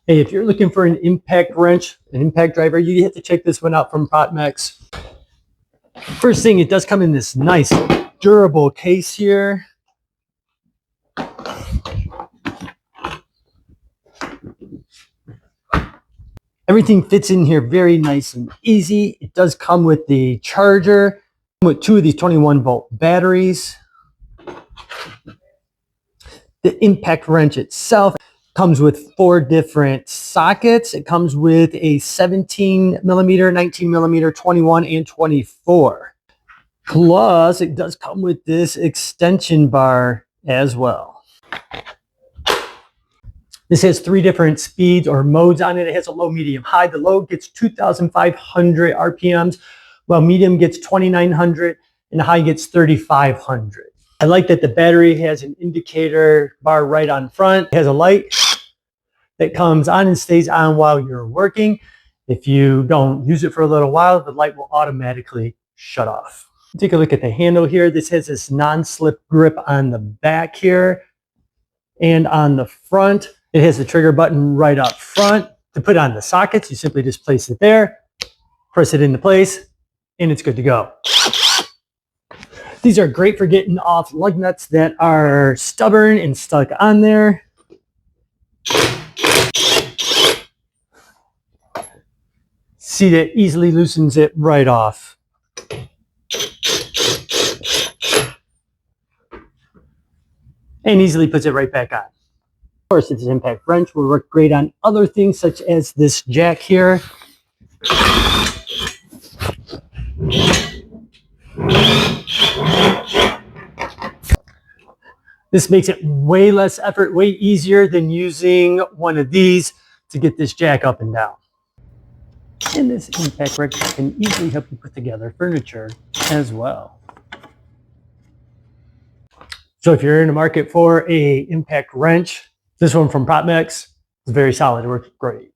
Hey, if you're looking for an impact wrench, an impact driver, you have to check this one out from Protmex. First thing, it does come in this nice durable case here. Everything fits in here very nice and easy. It does come with the charger, with 2 of these 21-volt batteries. The impact wrench itself comes with 4 different sockets. It comes with a 17 millimeter, 19 millimeter, 21, and 24. Plus, it does come with this extension bar as well. This has 3 different speeds or modes on it. It has a low, medium, high. The low gets 2,500 RPMs, while medium gets 2,900 and high gets 3,500. I like that the battery has an indicator bar right on front. It has a light that comes on and stays on while you're working. If you don't use it for a little while, the light will automatically shut off. Take a look at the handle here. This has this non-slip grip on the back here and on the front. It has the trigger button right up front. To put on the sockets, you simply just place it there, press it into place, and it's good to go. These are great for getting off lug nuts that are stubborn and stuck on there. See, that easily loosens it right off. And easily puts it right back on. Of course, it's an impact wrench. Will work great on other things such as this jack here. This makes it way less effort, way easier than using one of these to get this jack up and down. And this impact wrench can easily help you put together furniture as well. So if you're in the market for an impact wrench, this one from Protmex is very solid. It works great.